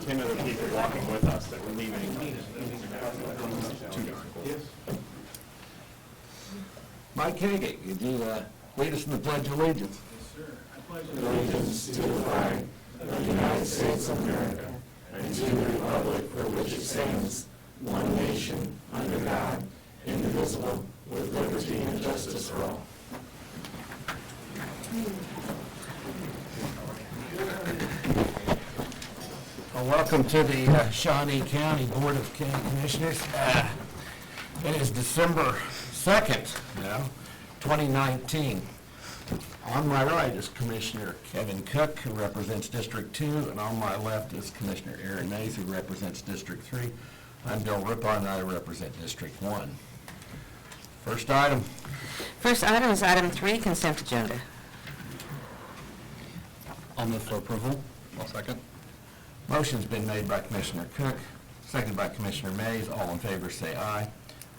10 other people walking with us that were leaving. Mike Hagan, could you lead us in the Pledge of Allegiance? Yes, sir. I pledge allegiance to the flag of the United States of America and to the republic for which it stands, one nation, under God, indivisible, with liberty and justice for all. Well, welcome to the Shawnee County Board of County Commissioners. It is December 2nd now, 2019. On my right is Commissioner Kevin Cook, who represents District 2, and on my left is Commissioner Aaron Mays, who represents District 3. I'm Bill Rippon, and I represent District 1. First item. First item is item 3, consent agenda. I'll move for approval. I'll second. Motion's been made by Commissioner Cook, seconded by Commissioner Mays. All in favor say aye.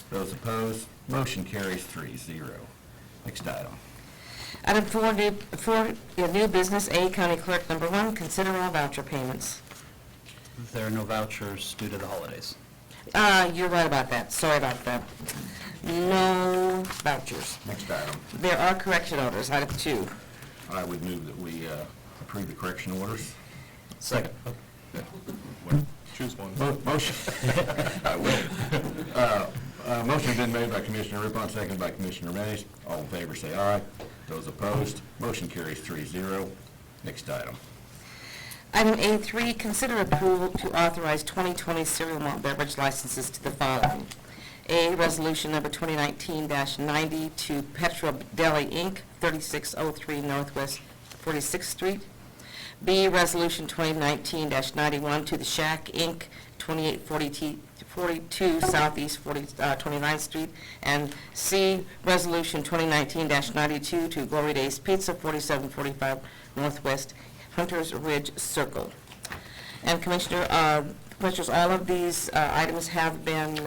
Those opposed, motion carries 3-0. Next item. Item 4, new business, A, County Clerk, number 1, consider all voucher payments. There are no vouchers due to the holidays. You're right about that. Sorry about that. No vouchers. Next item. There are correction orders, item 2. I would move that we approve the correction orders. Second. Choose one. Motion. I will. Motion's been made by Commissioner Rippon, seconded by Commissioner Mays. All in favor say aye. Those opposed, motion carries 3-0. Next item. Item A3, consider approval to authorize 2020 cereal malt beverage licenses to the following. A, resolution number 2019-90 to Petra Deli, Inc., 3603 Northwest 46th Street. B, resolution 2019-91 to the Shack, Inc., 2842 Southeast 29th Street. And C, resolution 2019-92 to Glory Days Pizza, 4745 Northwest Hunters Ridge Circle. And Commissioners, all of these items have been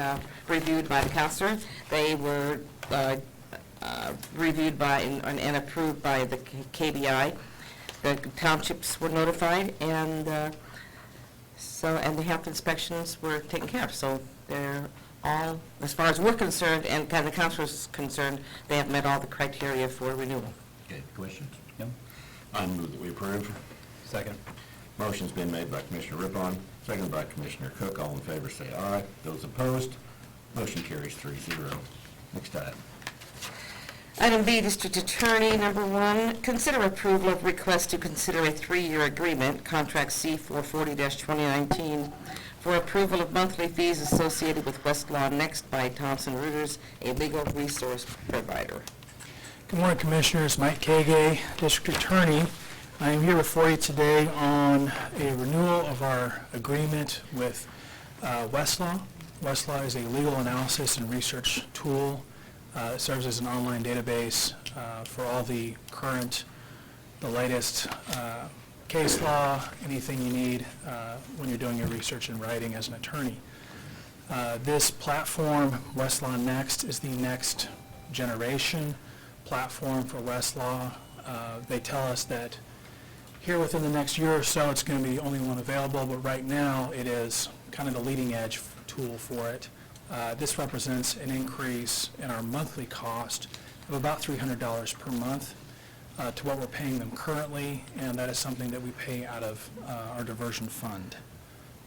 reviewed by the counselor. They were reviewed by and approved by the KBI. The townships were notified, and the health inspections were taken care of. So they're all, as far as we're concerned, and kind of the counselor is concerned, they have met all the criteria for renewal. Okay, questions? Yep. I move that we approve. Second. Motion's been made by Commissioner Rippon, seconded by Commissioner Cook. All in favor say aye. Those opposed, motion carries 3-0. Next item. Item B, District Attorney, number 1, consider approval of request to consider a 3-year agreement, contract C440-2019, for approval of monthly fees associated with Westlaw Next by Thompson Reuters, a legal resource provider. Good morning, Commissioners. Mike Kage, District Attorney. I am here before you today on a renewal of our agreement with Westlaw. Westlaw is a legal analysis and research tool. It serves as an online database for all the latest case law, anything you need when you're doing your research and writing as an attorney. This platform, Westlaw Next, is the next generation platform for Westlaw. They tell us that here within the next year or so it's going to be only one available, but right now it is kind of the leading edge tool for it. This represents an increase in our monthly cost of about $300 per month to what we're paying them currently, and that is something that we pay out of our diversion fund.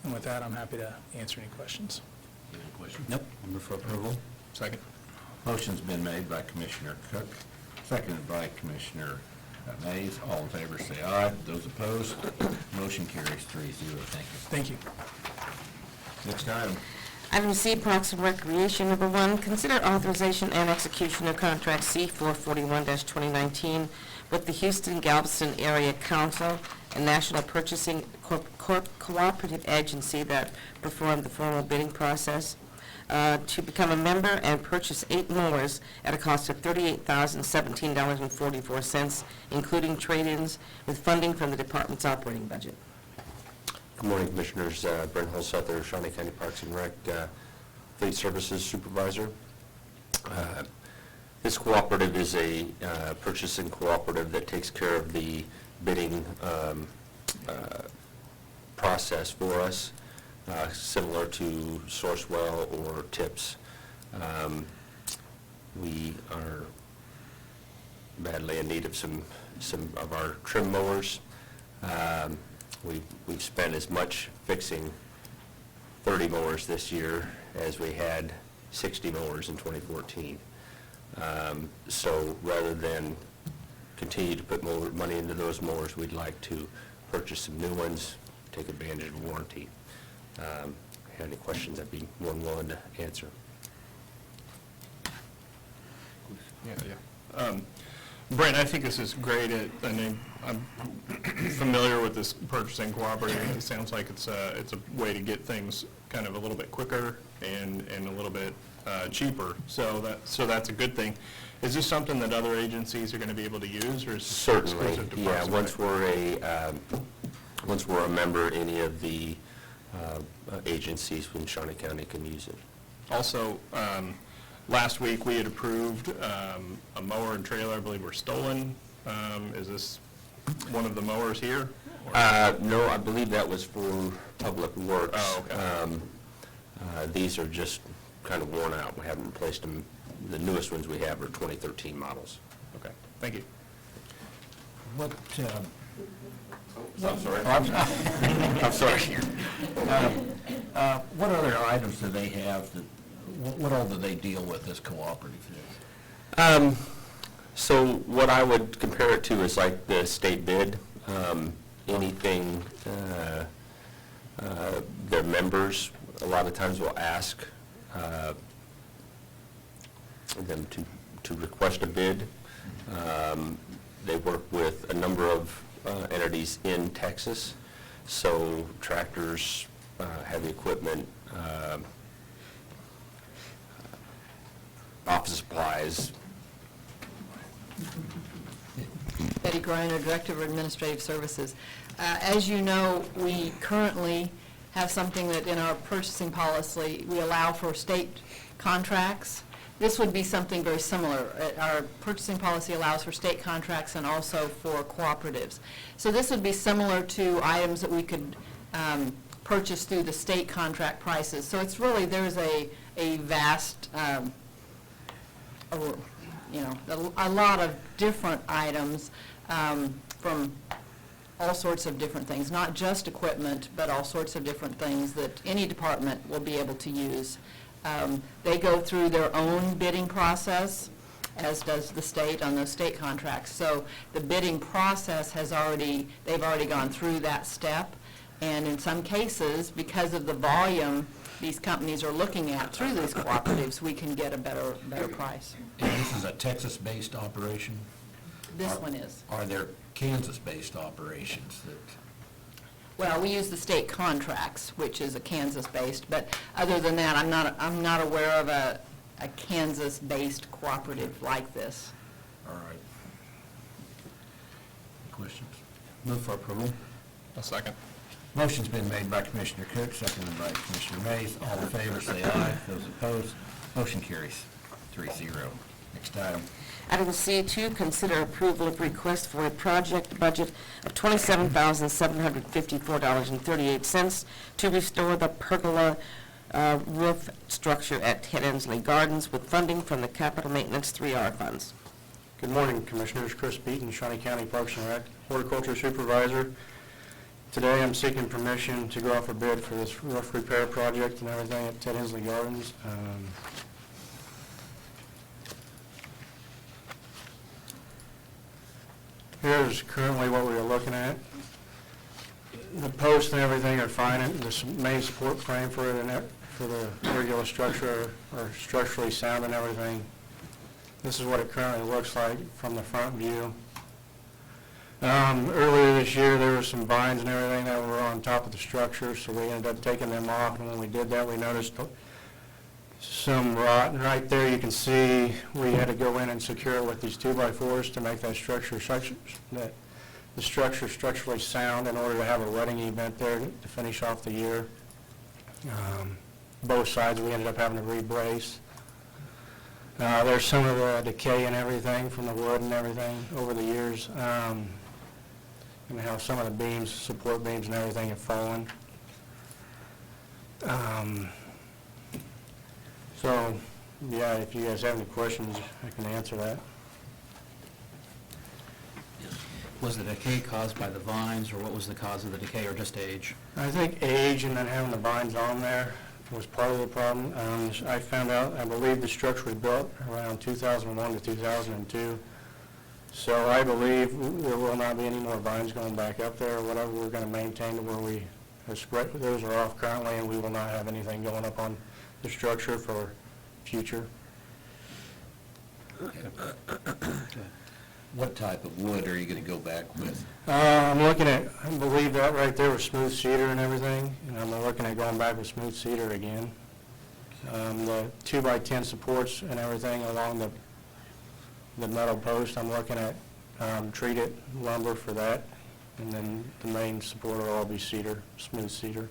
And with that, I'm happy to answer any questions. Any questions? Nope. I'll move for approval. Second. Motion's been made by Commissioner Cook, seconded by Commissioner Mays. All in favor say aye. Those opposed, motion carries 3-0. Thank you. Thank you. Next item. Item C, Parks and Recreation, number 1, consider authorization and execution of contract C441-2019 with the Houston Galveston Area Council, a national purchasing cooperative agency that performed the formal bidding process, to become a member and purchase 8 mowers at a cost of $38,017.44, including trade-ins, with funding from the department's operating budget. Good morning, Commissioners. Brent Holsether, Shawnee County Parks and Rec, Fleet Services Supervisor. This cooperative is a purchasing cooperative that takes care of the bidding process for us, similar to Sourcewell or TIPS. We are badly in need of some of our trim mowers. We've spent as much fixing 30 mowers this year as we had 60 mowers in 2014. So rather than continue to put more money into those mowers, we'd like to purchase some new ones, take advantage of warranty. Have any questions, I'd be more than willing to answer. Brent, I think this is great. I'm familiar with this purchasing cooperative. It sounds like it's a way to get things kind of a little bit quicker and a little bit cheaper. So that's a good thing. Is this something that other agencies are going to be able to use, or is this Certainly, exclusive to yeah. Parks and Rec? Once we're a member, any of the agencies in Shawnee County can use it. Also, last week we had approved a mower and trailer, I believe were stolen. Is this one of the mowers here? No, I believe that was for Public Works. Oh, okay. These are just kind of worn out. We haven't replaced them. The newest ones we have are 2013 models. Okay, thank you. What, I'm sorry. I'm sorry. What other items do they have that, what all do they deal with, this cooperative? So what I would compare it to is like the state bid. Anything their members a lot of times will ask them to request a bid. They work with a number of entities in Texas, so tractors, heavy equipment, office supplies. Betty Griner, Director of Administrative Services. As you know, we currently have something that in our purchasing policy, we allow for state contracts. This would be something very similar. Our purchasing policy allows for state contracts and also for cooperatives. So this would be similar to items that we could purchase through the state contract prices. So it's really, there's a vast, a lot of different items from all sorts of different things, not just equipment, but all sorts of different things that any department will be able to use. They go through their own bidding process, as does the state on those state contracts. So the bidding process they've already gone through that step. And in some cases, because of the volume these companies are looking at through these cooperatives, we can get a better price. And this is a Texas-based operation? This one is. Are there Kansas-based operations that? Well, we use the state contracts, which is a Kansas-based, but other than that, I'm not aware of a Kansas-based cooperative like this. All right. Questions? Move for approval. A second. Motion's been made by Commissioner Cook, seconded by Commissioner Mays. All in favor, say aye. Those opposed, motion carries 3-0. Next item. Item C2, consider approval of request for a project budget of $27,754.38 to restore the pergola roof structure at 10 Ensley Gardens with funding from the Capital Maintenance 3R funds. Good morning, Commissioners. Chris Beaton, Shawnee County Parks and Rec, Horticulture Supervisor. Today I'm seeking permission to go out for bid for this roof repair project and everything at 10 Ensley Gardens. Here's currently what we are looking at. The posts and everything are fine, and the main support frame for it and for the regular structure are structurally sound and everything. This is what it currently looks like from the front view. Earlier this year, there were some vines and everything that were on top of the structure, so we ended up taking them off, and when we did that, we noticed some rot. And right there, you can see we had to go in and secure it with these 2x4s to make that the structure structurally sound in order to have a wedding event there to finish off the year. Both sides, we ended up having to re-brace. There's some of the decay and everything from the wood and everything over the years. and how some of the beams, support beams and everything have fallen. So, yeah, if you guys have any questions, I can answer that. Was the decay caused by the vines, or what was the cause of the decay, or just age? I think age and then having the vines on there was part of the problem. I found out, I believe the structure was built around 2001 to 2002. So I believe there will not be any more vines going back up there or whatever. We're going to maintain to where we have spread, those are off currently, and we will not have anything going up on the structure for future. What type of wood are you going to go back with? I'm looking at, I believe that right there was smooth cedar and everything, and I'm looking at going back with smooth cedar again. The 2x10 supports and everything along the metal post, I'm looking at treated lumber for that, and then the main support will all be cedar, smooth cedar.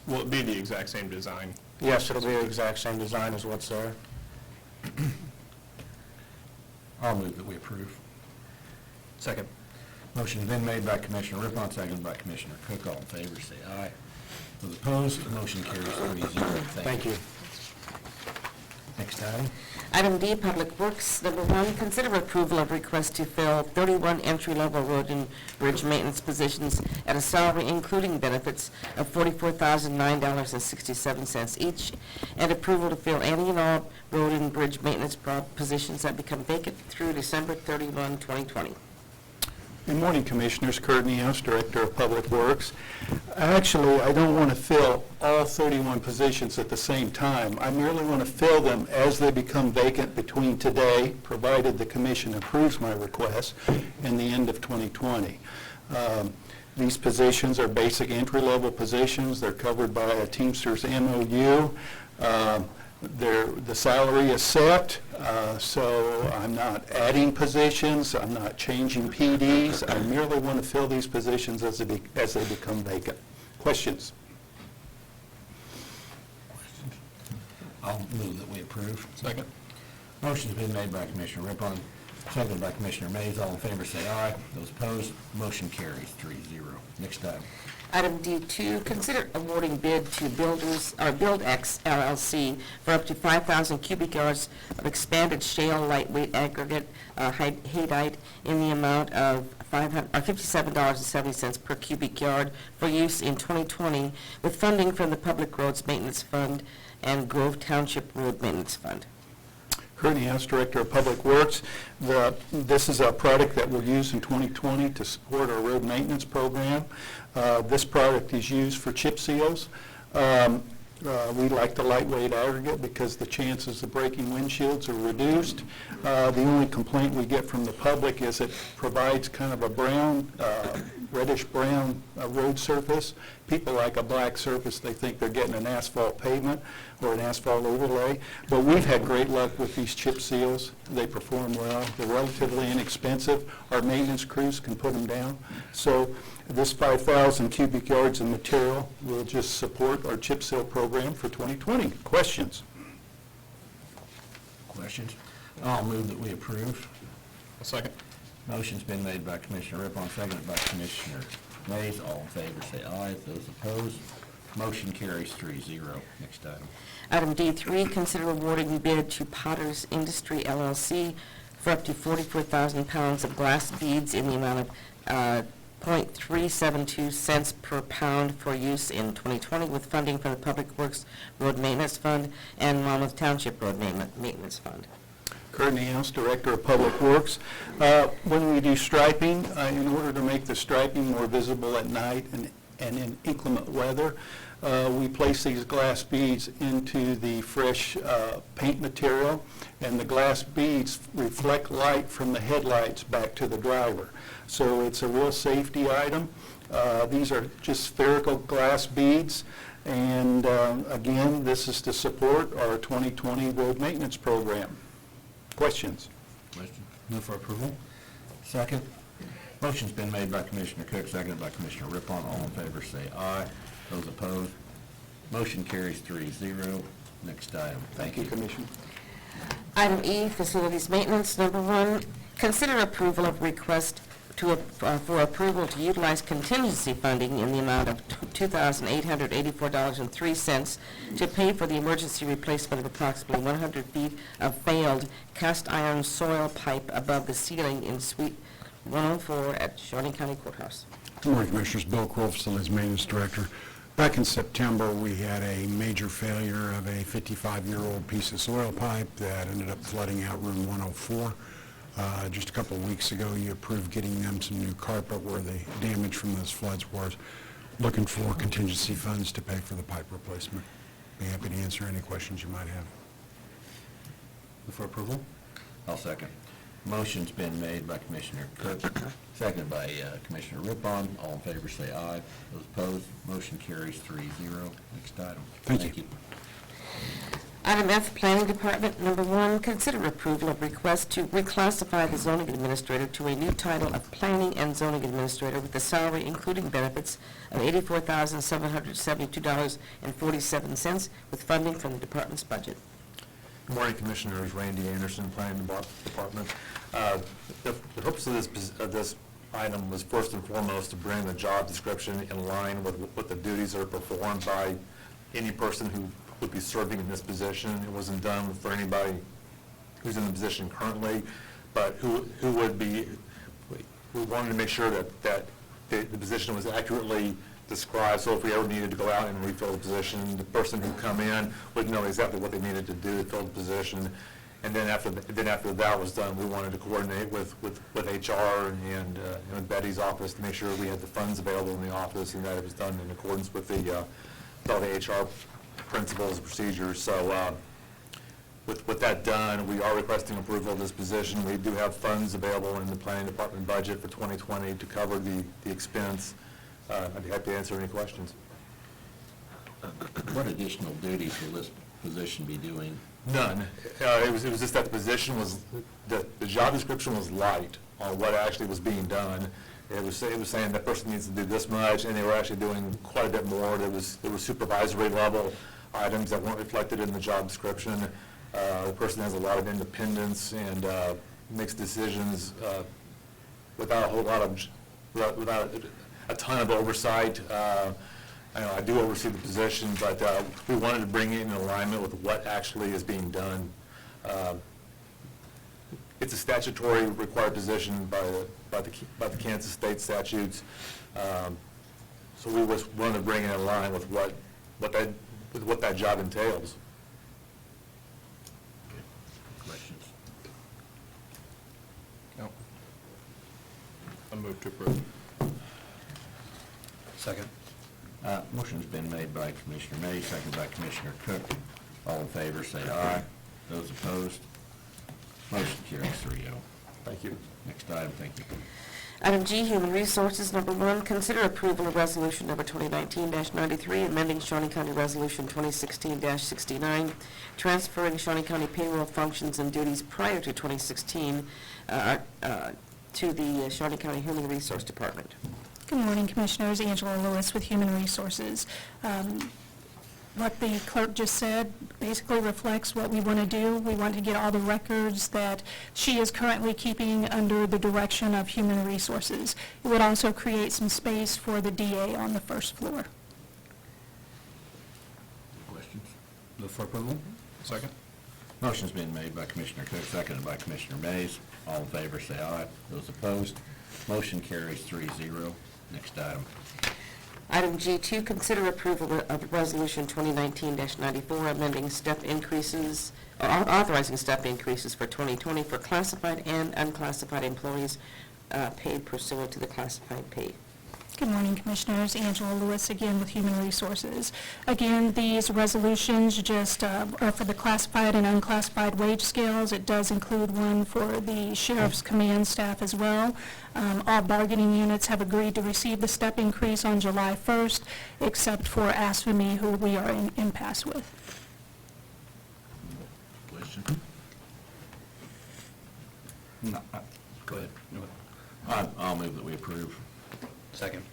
Will it be the exact same design? Yes, it'll be the exact same design as what's there. I'll move that we approve. Second. Motion's been made by Commissioner Rippon, seconded by Commissioner Cook. All in favor, say aye. Those opposed, the motion carries 3-0. Thank you. Next item. Item D, Public Works. Number 1, consider approval of request to fill 31 entry-level road and bridge maintenance positions at a salary including benefits of $44,009.67 each, and approval to fill any and all road and bridge maintenance positions that become vacant through December 31, 2020. Good morning, Commissioners. Kurt Niehaus, Director of Public Works. Actually, I don't want to fill all 31 positions at the same time. I merely want to fill them as they become vacant between today, provided the Commission approves my request, and the end of 2020. These positions are basic entry-level positions. They're covered by a Teamsters MOU. The salary is set, so I'm not adding positions, I'm not changing PDs. I merely want to fill these positions as they become vacant. Questions? I'll move that we approve. Second. Motion's been made by Commissioner Rippon, seconded by Commissioner Mays. All in favor, say aye. Those opposed, motion carries 3-0. Next item. Item D2, consider awarding bid to BuildX LLC for up to 5,000 cubic yards of expanded shale lightweight aggregate haydite in the amount of $57.70 per cubic yard for use in 2020 with funding from the Public Roads Maintenance Fund and Grove Township Road Maintenance Fund. Kurt Niehaus, Director of Public Works. This is a product that we'll use in 2020 to support our road maintenance program. This product is used for chip seals. We like the lightweight aggregate because the chances of breaking windshields are reduced. The only complaint we get from the public is it provides kind of a brown, reddish-brown road surface. People like a black surface. They think they're getting an asphalt pavement or an asphalt overlay. But we've had great luck with these chip seals. They perform well. They're relatively inexpensive. Our maintenance crews can put them down. So this 5,000 cubic yards of material will just support our chip seal program for 2020. Questions? Questions? I'll move that we approve. A second. Motion's been made by Commissioner Rippon, seconded by Commissioner Mays. All in favor, say aye. Those opposed, motion carries 3-0. Next item. Item D3, consider awarding bid to Potter's Industry LLC for up to 44,000 pounds of glass beads in the amount of .372 cents per pound for use in 2020 with funding from the Public Works Road Maintenance Fund and Monmouth Township Road Maintenance Fund. Kurt Niehaus, Director of Public Works. When we do striping, in order to make the striping more visible at night and in inclement weather, we place these glass beads into the fresh paint material, and the glass beads reflect light from the headlights back to the driver. So it's a real safety item. These are just spherical glass beads, and again, this is to support our 2020 road maintenance program. Questions? Question? Move for approval. Second. Motion's been made by Commissioner Cook, seconded by Commissioner Rippon. All in favor, say aye. Those opposed, motion carries 3-0. Next item. Thank you, Commissioner. Item E, Facilities Maintenance. Number 1, consider approval of request for approval to utilize contingency funding in the amount of $2,884.03 to pay for the emergency replacement of approximately 100 feet of failed cast iron soil pipe above the ceiling in Suite 104 at Shawnee County Courthouse. Good morning, Commissioners. Bill Crow, Facilities Maintenance Director. Back in September, we had a major failure of a 55-year-old piece of soil pipe that ended up flooding out room 104. Just a couple of weeks ago, you approved getting them some new carpet where the damage from those floods was. Looking for contingency funds to pay for the pipe replacement. Be happy to answer any questions you might have. Move for approval? I'll second. Motion's been made by Commissioner Cook, seconded by Commissioner Rippon. All in favor say aye. Those opposed, motion carries 3-0. Next item. Thank you. Item F, Planning Department, number 1, consider approval of request to reclassify the zoning administrator to a new title of Planning and Zoning Administrator with the salary including benefits of $84,772.47 with funding from the department's budget. Good morning, Commissioners. Randy Anderson, Planning Department. The purpose of this item was first and foremost to bring the job description in line with what the duties are performed by any person who would be serving in this position. It wasn't done for anybody who's in the position currently, but who would be. We wanted to make sure that the position was accurately described, so if we ever needed to go out and refill the position, the person who come in would know exactly what they needed to do to fill the position. And then after that was done, we wanted to coordinate with HR and Betty's office to make sure we had the funds available in the office and that it was done in accordance with all the HR principles and procedures. So with that done, we are requesting approval of this position. We do have funds available in the Planning Department budget for 2020 to cover the expense. I'd be happy to answer any questions. What additional duties will this position be doing? None. It was just that the position was, the job description was light on what actually was being done. It was saying that person needs to do this much, and they were actually doing quite a bit more. There were supervisory level items that weren't reflected in the job description. The person has a lot of independence and makes decisions without a whole lot of, without a ton of oversight. I do oversee the position, but we wanted to bring it in alignment with what actually is being done. It's a statutory required position by the Kansas state statutes. So we wanted to bring it in line with what that job entails. Questions? No. I move to approve. Second. Motion's been made by Commissioner May, seconded by Commissioner Cook. All in favor say aye. Those opposed, motion carries 3-0. Thank you. Next item, thank you. Item G, Human Resources, number 1, consider approval of resolution number 2019-93, amending Shawnee County Resolution 2016-69, transferring Shawnee County payroll functions and duties prior to 2016 to the Shawnee County Human Resource Department. Good morning, Commissioners. Angela Lewis with Human Resources. What the clerk just said basically reflects what we want to do. We want to get all the records that she is currently keeping under the direction of Human Resources. It would also create some space for the DA on the first floor. Questions? Move for approval? Second? Motion's been made by Commissioner Cook, seconded by Commissioner Mays. All in favor say aye. Those opposed, motion carries 3-0. Next item. Item G2, consider approval of Resolution 2019-94, amending step increases, or authorizing step increases for 2020 for classified and unclassified employees paid pursuant to the classified pay. Good morning, Commissioners. Angela Lewis again with Human Resources. Again, these resolutions just are for the classified and unclassified wage scales. It does include one for the Sheriff's Command staff as well. All bargaining units have agreed to receive the step increase on July 1st, except for ASFME, who we are in impasse with. Question? No. Go ahead. No. I'll move that we approve. Second.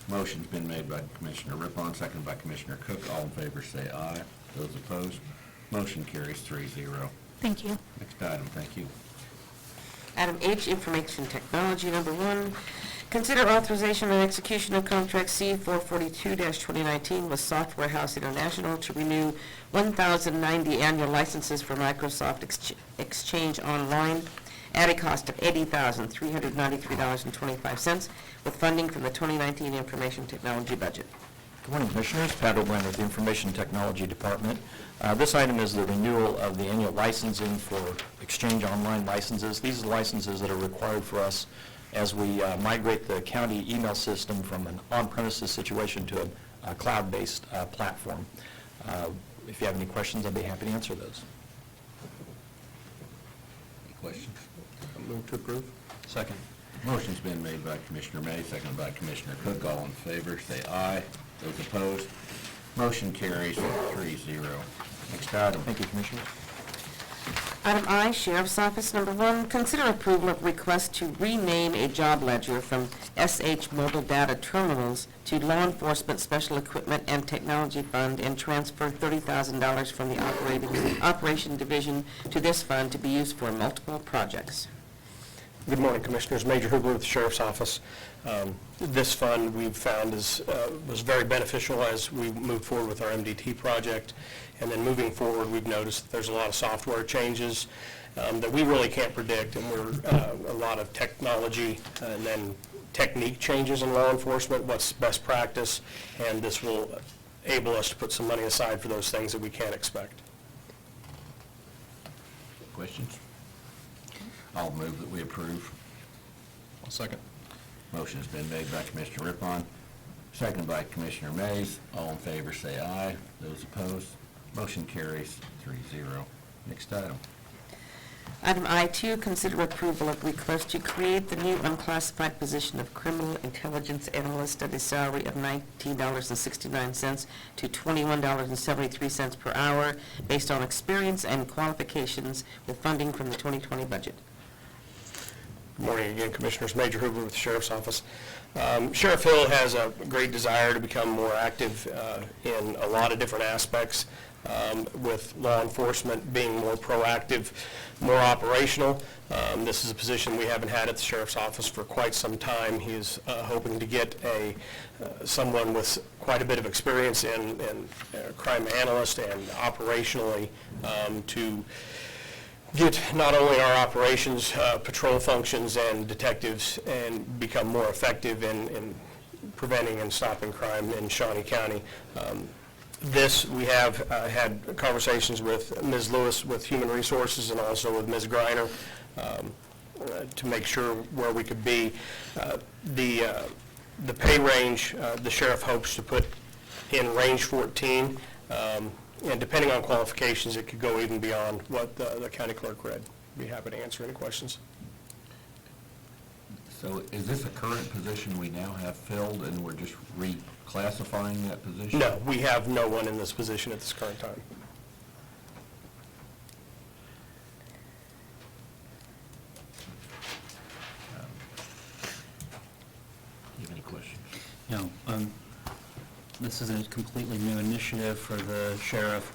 Motion's been made by Commissioner Rippon, seconded by Commissioner Cook. All in favor say aye. Those opposed, motion carries 3-0. Thank you. Next item, thank you. Item H, Information Technology, number 1. Consider authorization and execution of contract C-442-2019 with Software House International to renew 1,090 annual licenses for Microsoft Exchange Online at a cost of $80,393.25 with funding from the 2019 Information Technology budget. Good morning, Commissioners. Pat O'Brien with the Information Technology Department. This item is the renewal of the annual licensing for Exchange Online licenses. These are licenses that are required for us as we migrate the county email system from an on-premises situation to a cloud-based platform. If you have any questions, I'd be happy to answer those. Any questions? Move to approve. Second. Motion's been made by Commissioner May, seconded by Commissioner Cook. All in favor, say aye. Those opposed, motion carries 3-0. Next item. Thank you, Commissioner. Item I, Sheriff's Office, number 1. Consider approval of request to rename a job ledger from SH Mobile Data Terminals to Law Enforcement Special Equipment and Technology Fund and transfer $30,000 from the Operation Division to this fund to be used for multiple projects. Good morning, Commissioners. Major Hoover with the Sheriff's Office. This fund we've found was very beneficial as we moved forward with our MDT project. And then moving forward, we've noticed that there's a lot of software changes that we really can't predict, and a lot of technology and then technique changes in law enforcement, what's best practice, and this will enable us to put some money aside for those things that we can't expect. Questions? I'll move that we approve. I'll second. Motion's been made by Commissioner Rippon, seconded by Commissioner Mays. All in favor, say aye. Those opposed, motion carries 3-0. Next item. Item I2, consider approval of request to create the new unclassified position of Criminal Intelligence Analyst at a salary of $19.69 to $21.73 per hour based on experience and qualifications with funding from the 2020 budget. Good morning again, Commissioners. Major Hoover with the Sheriff's Office. Sheriff Hill has a great desire to become more active in a lot of different aspects, with law enforcement being more proactive, more operational. This is a position we haven't had at the Sheriff's Office for quite some time. He is hoping to get someone with quite a bit of experience in crime analyst and operationally to get not only our operations, patrol functions and detectives and become more effective in preventing and stopping crime in Shawnee County. We have had conversations with Ms. Lewis with Human Resources and also with Ms. Greiner to make sure where we could be. The pay range, the sheriff hopes to put in range 14. And depending on qualifications, it could go even beyond what the county clerk read. Be happy to answer any questions. So is this a current position we now have filled and we're just reclassifying that position? No, we have no one in this position at this current time. Do you have any questions? No. This is a completely new initiative for the sheriff.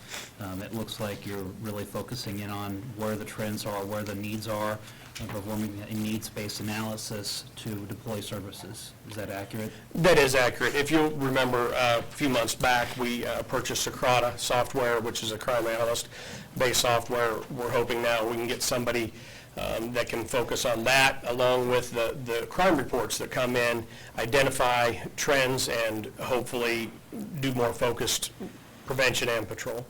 It looks like you're really focusing in on where the trends are, where the needs are, and performing a needs-based analysis to deploy services. Is that accurate? That is accurate. If you'll remember, a few months back, we purchased Socrata software, which is a crime analyst-based software. We're hoping now we can get somebody that can focus on that, along with the crime reports that come in, identify trends, and hopefully do more focused prevention and patrol.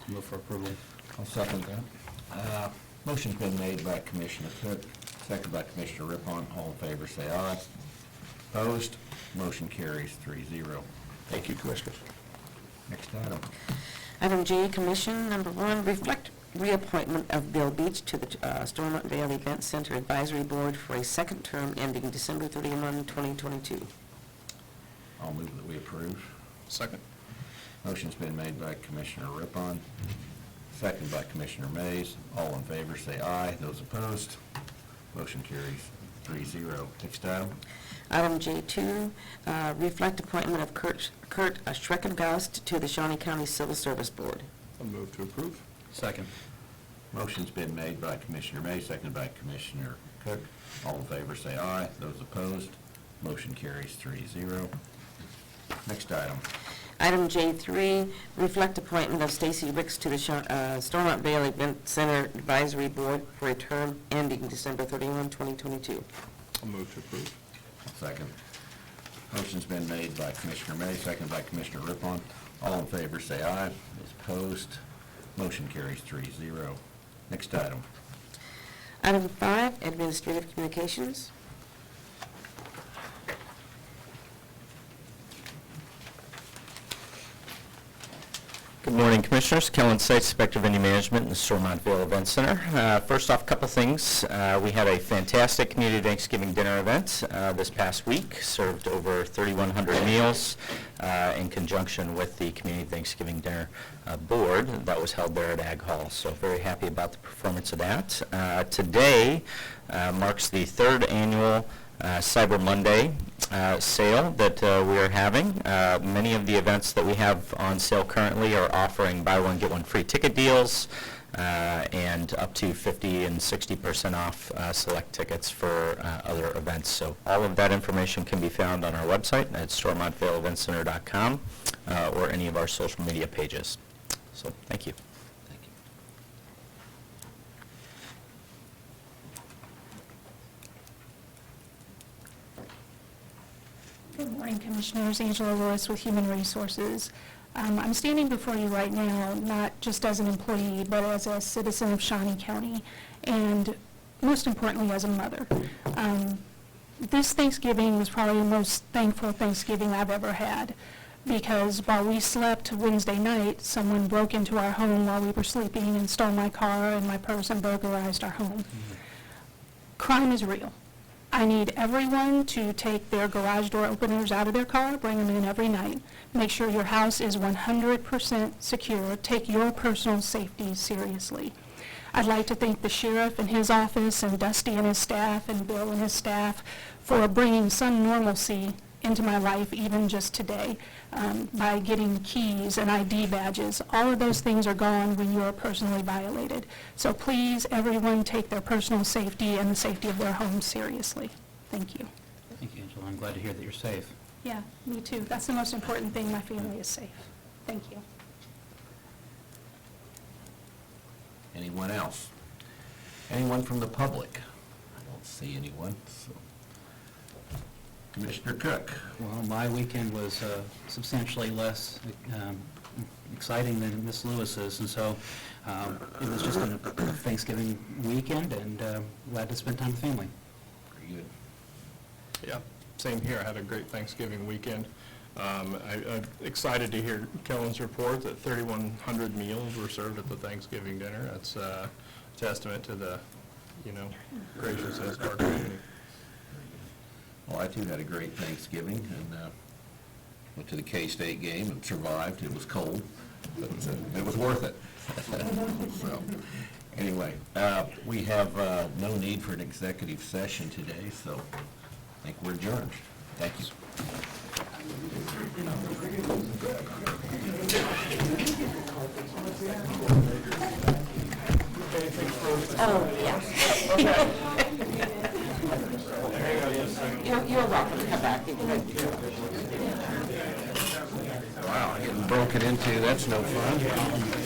Move for approval. I'll second that. Motion's been made by Commissioner Cook, seconded by Commissioner Rippon. All in favor, say aye. Opposed? Motion carries 3-0. Thank you, Commissioners. Next item. Item J, Commission, number 1, reflect reappointment of Bill Beach to the Stormont Valley Event Center Advisory Board for a second term ending December 31, 2022. I'll move that we approve. Second. Motion's been made by Commissioner Rippon, seconded by Commissioner Mays. All in favor, say aye. Those opposed, motion carries 3-0. Next item. Item J2, reflect appointment of Kurt Schreckengaust to the Shawnee County Civil Service Board. I'll move to approve. Second. Motion's been made by Commissioner May, seconded by Commissioner Cook. All in favor, say aye. Those opposed, motion carries 3-0. Next item. Item J3, reflect appointment of Stacy Ricks to the Stormont Vale Event Center Advisory Board for a term ending December 31, 2022. I'll move to approve. Second. Motion's been made by Commissioner May, seconded by Commissioner Rippon. All in favor, say aye. Those opposed, motion carries 3-0. Next item. Item 5, administrative communications. Good morning, Commissioners. Kellen Seitz, Inspector of Venue Management in the Stormont Vale Event Center. First off, a couple things. We had a fantastic community Thanksgiving dinner event this past week, served over 3,100 meals in conjunction with the Community Thanksgiving Dinner Board that was held there at Ag Hall. So very happy about the performance of that. Today marks the 3rd annual Cyber Monday sale that we are having. Many of the events that we have on sale currently are offering buy one, get one free ticket deals and up to 50 and 60% off select tickets for other events. So all of that information can be found on our website at StormontValeEventCenter.com or any of our social media pages. So thank you. Thank you. Good morning, Commissioners. Angela Lewis with Human Resources. I'm standing before you right now, not just as an employee, but as a citizen of Shawnee County, and most importantly, as a mother. This Thanksgiving was probably the most thankful Thanksgiving I've ever had, because while we slept Wednesday night, someone broke into our home while we were sleeping and stole my car and my purse and burglarized our home. Crime is real. I need everyone to take their garage door openers out of their car, bring them in every night. Make sure your house is 100% secure. Take your personal safety seriously. I'd like to thank the sheriff and his office and Dusty and his staff and Bill and his staff for bringing some normalcy into my life even just today by getting keys and ID badges. All of those things are gone when you are personally violated. So please, everyone, take their personal safety and the safety of their homes seriously. Thank you. Thank you, Angela. I'm glad to hear that you're safe. Yeah, me too. That's the most important thing. My family is safe. Thank you. Anyone else? Anyone from the public? I don't see anyone, so. Commissioner Cook. Well, my weekend was substantially less exciting than Ms. Lewis's, and so it was just a Thanksgiving weekend, and glad to spend time with family. Very good. Yeah, same here. I had a great Thanksgiving weekend. I'm excited to hear Kellen's report that 3,100 meals were served at the Thanksgiving dinner. That's a testament to the, graciousness of our community. Well, I too had a great Thanksgiving and went to the K-State game and survived. It was cold, but it was worth it. So, anyway, we have no need for an executive session today, so I think we're adjourned. Thank you. Oh, yeah. You're welcome to come back. Wow, getting broken into, that's no fun.